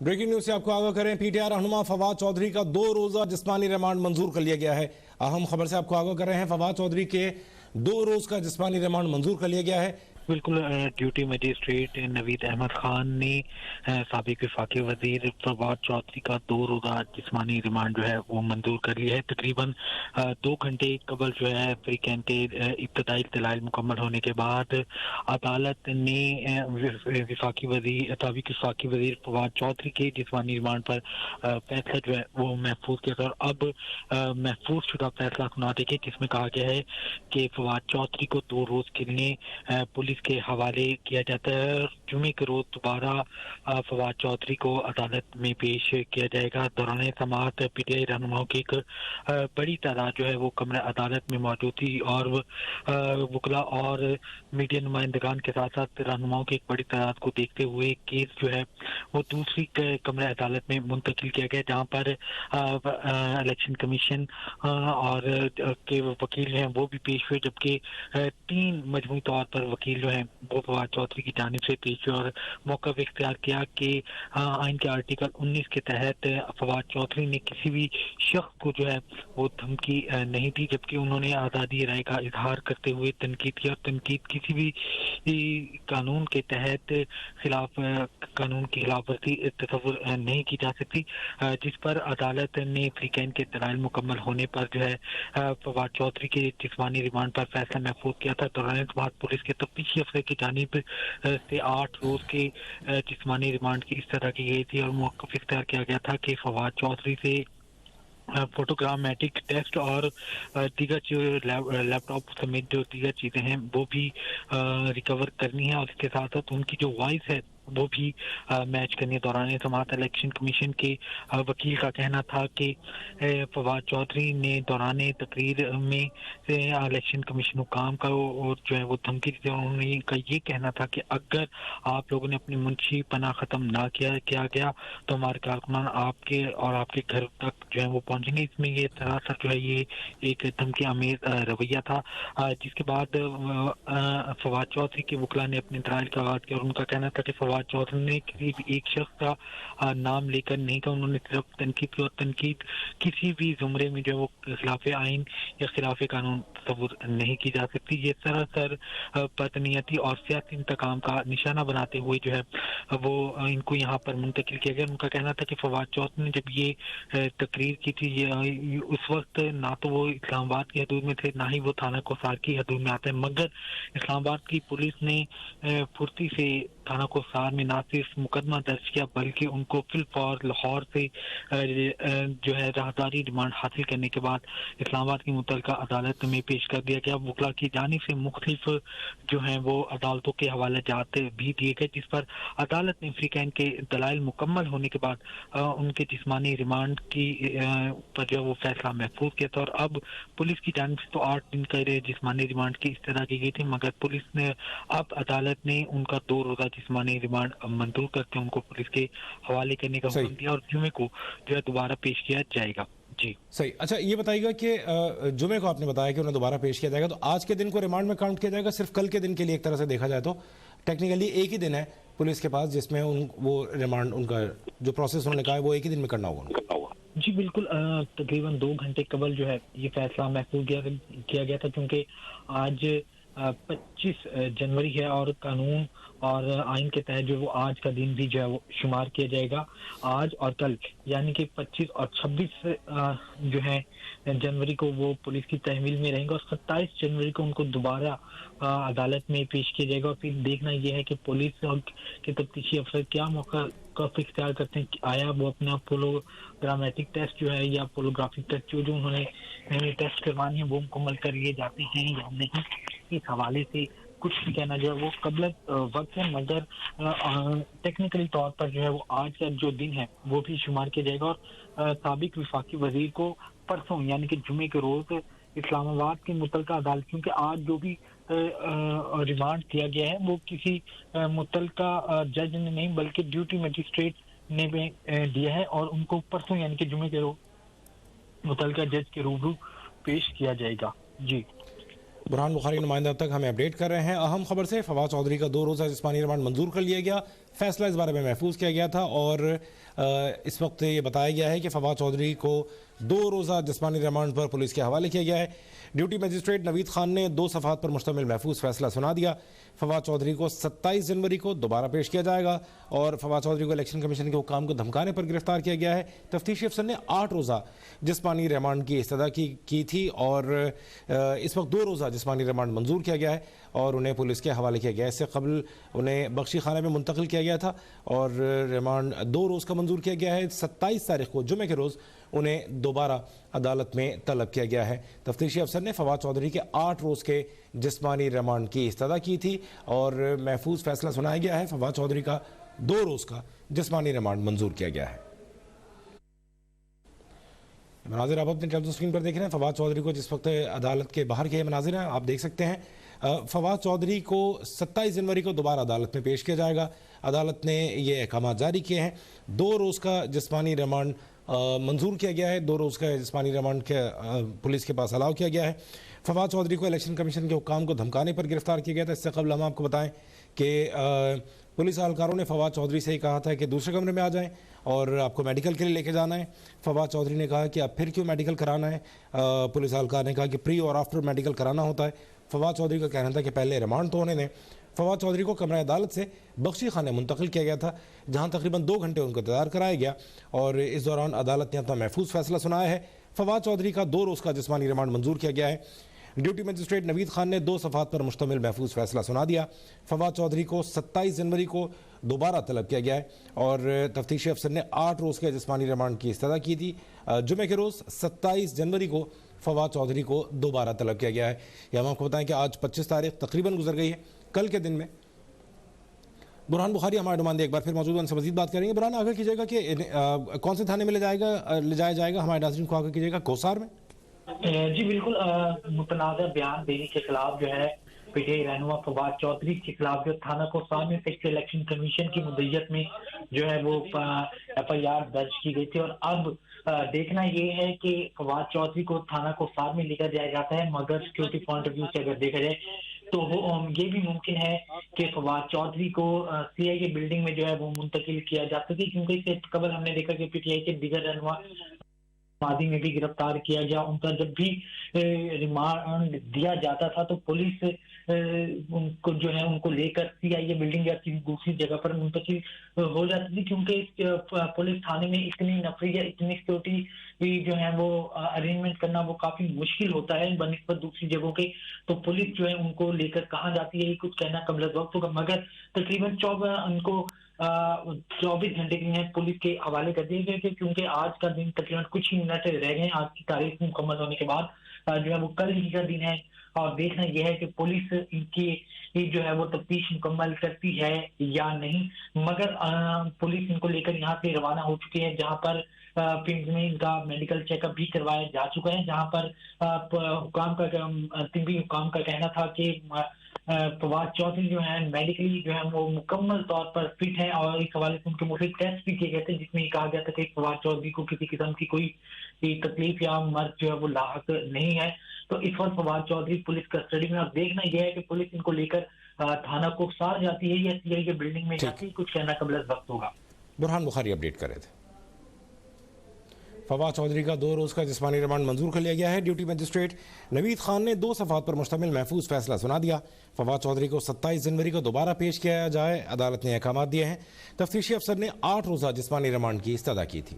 Breaking news से आपको आगाह करें, पीटीआई रहनुमा फवाद चौधरी का 2 रोजा जिस्मानी रिमांड मंजूर कर लिया गया है। अहम खबर से आपको आगाह कर रहे हैं, फवाद चौधरी के 2 रोज का जिस्मानी रिमांड मंजूर कर लिया गया है। बिल्कुल, ड्यूटी मजिस्ट्रेट नवीद अहमद खान ने साबिक वफाकी वजीर फवाद चौधरी का 2 रोजा जिस्मानी रिमांड जो है वो मंजूर कर लिया है। तकरीबन 2 घंटे कबल जो है फ्रीकैन के इब्तदाई दलाइल मुकम्मल होने के बाद अदालत ने साबिक वफाकी वजीर फवाद चौधरी के जिस्मानी रिमांड पर फैसला जो है वो महफूज किया था और अब महफूज शुदा फैसला सुना देंगे, जिसमें कहा गया है कि फवाद चौधरी को 2 रोज के लिए पुलिस के हवाले किया जाता है। जुमे के रोज दोबारा फवाद चौधरी को अदालत में पेश किया जाएगा। दौरान समाअत पीटीआई रहनुमाओं की एक बड़ी तादाद जो है वो कमरे अदालत में मौजूद थी और वकला और मीडिया नुमाइंदगान के साथ साथ रहनुमाओं की एक बड़ी तादाद को देखते हुए केस जो है वो दूसरी कमरे अदालत में मुंतकिल किया गया, जहाँ पर इलेक्शन कमीशन और के वकील हैं वो भी पेश हुए, जबकि 3 मजमूई तौर पर वकील जो है वो फवाद चौधरी की जानिब से पेश हुए और मौका इख्तियार किया कि आइन के आर्टिकल 19 के तहत फवाद चौधरी ने किसी भी शख्स को जो है वो धमकी नहीं दी, जबकि उन्होंने आज़ादी राय का इजहार करते हुए तनकीद किया और तनकीद किसी भी कानून के तहत कानून की खिलाफवर्जी तस्वुर नहीं की जा सकती, जिस पर अदालत ने फ्रीकैन के दलाइल मुकम्मल होने पर जो है फवाद चौधरी के जिस्मानी रिमांड पर फैसला महफूज किया था। दौरान बाद पुलिस के तफ्तीशी अफसर की जानिब से 8 रोज के जिस्मानी रिमांड की इस तरह की गई थी और मौक़िफ़ इख्तियार किया गया था कि फवाद चौधरी से फोटोग्रामेटिक टेस्ट और दीगर जो लैपटॉप समेत जो दीगर चीज़ें हैं वो भी रिकवर करनी है और इसके साथ साथ उनकी जो वॉइस है वो भी मैच करने। दौरान समाअत इलेक्शन कमीशन के वकील का कहना था कि फवाद चौधरी ने दौरान तकरीर में इलेक्शन कमीशन हुकाम का और जो है वो धमकी दी। उन्होंने का ये कहना था कि अगर आप लोगों ने अपनी मुंशी पना ख़त्म ना किया गया तो हमारे कारकुनान आपके और आपके घर तक जो है वो पहुंचेंगे। इसमें ये सरासर जो है ये एक धमकी आमेज रवैया था, जिसके बाद फवाद चौधरी के वकला ने अपने दलाइल का आगाज़ किया और उनका कहना था कि फवाद चौधरी ने किसी भी एक शख्स का नाम लेकर नहीं था, उन्होंने सिर्फ तनकीद की और तनकीद किसी भी जुमरे में जो वो खिलाफ आइन या खिलाफ कानून तस्वुर नहीं की जा सकती। ये सरासर बदनीयती और सियासी इंतकाम का निशाना बनाते हुए जो है वो इनको यहाँ पर मुंतकिल किया गया। उनका कहना था कि फवाद चौधरी ने जब ये तकरीर की थी उस वक्त ना तो वो इस्लामाबाद की हदूद में थे, ना ही वो थाना कोसार की हदूद में आते हैं, मगर इस्लामाबाद की पुलिस ने फुर्ती से थाना कोसार में ना सिर्फ मुकदमा दर्ज किया बल्कि उनको फिलफौर लाहौर से जो है राहदारी रिमांड हासिल करने के बाद इस्लामाबाद की मुतल्लिका अदालत में पेश कर दिया गया। वकला की जानिब से मुख्तलिफ जो हैं वो अदालतों के हवाले जाते भी दिए गए, जिस पर अदालत ने फ्रीकैन के दलाइल मुकम्मल होने के बाद उनके जिस्मानी रिमांड की पर जो वो फैसला महफूज किया था और अब पुलिस की जानिब से तो 8 दिन का जिस्मानी रिमांड की इस तरह की गई थी, मगर पुलिस ने अब अदालत ने उनका 2 रोजा जिस्मानी रिमांड मंजूर करके उनको पुलिस के हवाले करने का हुक्म दिया और जुमे को जो है दोबारा पेश किया जाएगा। जी सही। अच्छा, ये बताइएगा कि जुमे को आपने बताया कि उन्हें दोबारा पेश किया जाएगा, तो आज के दिन को रिमांड में काउंट किया जाएगा? सिर्फ कल के दिन के लिए एक तरह से देखा जाए तो टेक्निकली एक ही दिन है पुलिस के पास जिसमें वो रिमांड उनका जो प्रोसेस उन्होंने कहा है वो एक ही दिन में करना होगा उनको। जी बिल्कुल, तकरीबन 2 घंटे कबल जो है ये फैसला महफूज किया गया था, क्योंकि आज 25 जनवरी है और कानून और आइन के तहत जो वो आज का दिन भी जो है वो शुमार किया जाएगा। आज और कल यानी कि 25 और 26 जो है जनवरी को वो पुलिस की तहवील में रहेंगे और 27 जनवरी को उनको दोबारा अदालत में पेश किया जाएगा। और फिर देखना यह है कि पुलिस और के तफ्तीशी अफसर क्या मौका इख्तियार करते हैं, आया वो अपना पोलोग्रामेटिक टेस्ट जो है या पोलोग्राफिक टेस्ट जो उन्होंने टेस्ट करवानी है वो मुकम्मल कर लिए जाते हैं या नहीं, इस हवाले से कुछ भी कहना जो है वो कबल वक्त है, मगर टेक्निकली तौर पर जो है वो आज का जो दिन है वो भी शुमार किया जाएगा और साबिक वफाकी वजीर को परसों यानी कि जुमे के रोज इस्लामाबाद की मुतल्लिका अदालत, क्योंकि आज जो भी रिमांड दिया गया है वो किसी मुतल्लिका जज ने नहीं बल्कि ड्यूटी मजिस्ट्रेट ने दिया है और उनको परसों यानी कि जुमे के रोज मुतल्लिका जज के रूबरू पेश किया जाएगा। जी बुरहान बुखारी नुमाइंदा अब तक हमें अपडेट कर रहे हैं। अहम खबर से फवाद चौधरी का 2 रोजा जिस्मानी रिमांड मंजूर कर लिया गया। फैसला इस बारे में महफूज किया गया था और इस वक्त ये बताया गया है कि फवाद चौधरी को 2 रोज़ा जिस्मानी रिमांड पर पुलिस के हवाले किया गया है। ड्यूटी मजिस्ट्रेट नवीद खान ने 2 सफ़ात पर मुश्तमिल महफूज फैसला सुना दिया। फवाद चौधरी को 27 जनवरी को दोबारा पेश किया जाएगा और फवाद चौधरी को इलेक्शन कमीशन के हुक्काम को धमकाने पर गिरफ्तार किया गया है। तफ्तीशी अफसर ने 8 रोज़ा जिस्मानी रिमांड की इस्तदा की थी और इस वक्त 2 रोज़ा जिस्मानी रिमांड मंजूर किया गया है और उन्हें पुलिस के हवाले किया गया है। इससे कबल उन्हें बख्शी खाने में मुंतकिल किया गया था और रिमांड 2 रोज़ का मंजूर किया गया है। 27 तारीख को जुमे के रोज़ उन्हें दोबारा अदालत में तलब किया गया है। तफ्तीशी अफसर ने फवाद चौधरी के 8 रोज़ के जिस्मानी रिमांड की इस्तदा की थी और महफूज फैसला सुनाया गया है। फवाद चौधरी का 2 रोज़ का जिस्मानी रिमांड मंजूर किया गया है। मनाजिर आप अपने टेलीविजन स्क्रीन पर देख रहे हैं। फवाद चौधरी को जिस वक्त अदालत के बाहर के मनाजिर हैं आप देख सकते हैं। फवाद चौधरी को 27 जनवरी को दोबारा अदालत में पेश किया जाएगा। अदालत ने ये अहकाम जारी किए हैं। 2 रोज़ का जिस्मानी रिमांड मंजूर किया गया है। 2 रोज़ का जिस्मानी रिमांड के पुलिस के पास अलाउ किया गया है। फवाद चौधरी को इलेक्शन कमीशन के हुक्काम को धमकाने पर गिरफ्तार किया गया था। इससे कबल हम आपको बताएं कि पुलिस एहलकारों ने फवाद चौधरी से ही कहा था कि दूसरे कमरे में आ जाएं और आपको मेडिकल के लिए लेके जाना है। फवाद चौधरी ने कहा कि अब फिर क्यों मेडिकल कराना है। पुलिस एहलकार ने कहा कि प्री और आफ्टर मेडिकल कराना होता है। फवाद चौधरी का कहना था कि पहले रिमांड तो होने दें। फवाद चौधरी को कमरा अदालत से बख्शी खाने मुंतकिल किया गया था जहां तकरीबन 2 घंटे उनको इंतजार कराया गया और इस दौरान अदालत ने अपना महफूज फैसला सुनाया है। फवाद चौधरी का 2 रोज़ का जिस्मानी रिमांड मंजूर किया गया है। ड्यूटी मजिस्ट्रेट नवीद खान ने 2 सफ़ात पर मुश्तमिल महफूज फैसला सुना दिया। फवाद चौधरी को 27 जनवरी को दोबारा तलब किया गया है और तफ्तीशी अफसर ने 8 रोज़ के जिस्मानी रिमांड की इस्तदा की थी। जुमे के रोज़ 27 जनवरी को फवाद चौधरी को दोबारा तलब किया गया है। यह हम आपको बताएं कि आज 25 तारीख तकरीबन गुजर गई है। कल के दिन में बुरहान बुखारी हमारे नुमाइंदे एक बार फिर मौजूद हैं, उनसे मजीद बात करेंगे। बुरहान, आगे कीजिएगा कि कौन से थाने में ले जाया जाएगा हमारे नाज़रीन को आगे कीजिएगा कोसार में? जी बिल्कुल, मुतनाज़ा बयान देने के खिलाफ जो है पीटीआई रहनुमा फवाद चौधरी के खिलाफ जो थाना कोसार में सेक्टर इलेक्शन कमीशन की मुद्दत में जो है वो FIR दर्ज की गई थी और अब देखना ये है कि फवाद चौधरी को थाना कोसार में लेकर जाया जाता है, मगर सिक्योरिटी पॉइंट ऑफ व्यू से अगर देखा जाए तो ये भी मुमकिन है कि फवाद चौधरी को CIA बिल्डिंग में जो है वो मुंतकिल किया जा सके, क्योंकि इससे कबल हमने देखा कि पीटीआई के दीगर रहनुमा मादी में भी गिरफ्तार किया गया। उनका जब भी रिमांड दिया जाता था तो पुलिस उनको जो है उनको लेकर CIA बिल्डिंग या किसी दूसरी जगह पर मुंतकिल हो जाती थी, क्योंकि पुलिस थाने में इतनी नफरी या इतनी सिक्योरिटी जो है वो अरेंजमेंट करना वो काफी मुश्किल होता है बनिस्बत दूसरी जगहों के। तो पुलिस जो है उनको लेकर कहाँ जाती है कुछ कहना कबल वक्त होगा, मगर तकरीबन 24 घंटे के लिए पुलिस के हवाले कर दिए गए, क्योंकि आज का दिन तकरीबन कुछ ही मिनट रह गए। आज की तारीख मुकम्मल होने के बाद जो है वो कल ही का दिन है और देखना यह है कि पुलिस इनकी जो है वो तफ्तीश मुकम्मल करती है या नहीं। मगर पुलिस इनको लेकर यहाँ से रवाना हो चुकी है, जहाँ पर पिंड में इनका मेडिकल चेकअप भी करवाया जा चुका है, जहाँ पर तिब्बी हुकाम का कहना था कि फवाद चौधरी जो है मेडिकली जो है वो मुकम्मल तौर पर फिट है और इस हवाले से उनके मुख्तलिफ टेस्ट भी किए गए थे, जिसमें कहा गया था कि फवाद चौधरी को किसी किस्म की कोई तकलीफ या मर्ज जो है वो लाहक नहीं है। तो इस वक्त फवाद चौधरी पुलिस कस्टडी में। अब देखना यह है कि पुलिस इनको लेकर थाना कोसार जाती है या CIA के बिल्डिंग में जाती है, कुछ कहना कबल वक्त होगा। बुरहान बुखारी अपडेट कर रहे थे। फवाद चौधरी का 2 रोज़ का जिस्मानी रिमांड मंजूर कर लिया गया है। ड्यूटी मजिस्ट्रेट नवीद खान ने 2 सफ़ात पर मुश्तमिल महफूज फैसला सुना दिया। फवाद चौधरी को 27 जनवरी को दोबारा पेश किया जाए, अदालत ने अहकाम दिए हैं। तफ्तीशी अफसर ने 8 रोज़ा जिस्मानी रिमांड की इस्तदा की थी।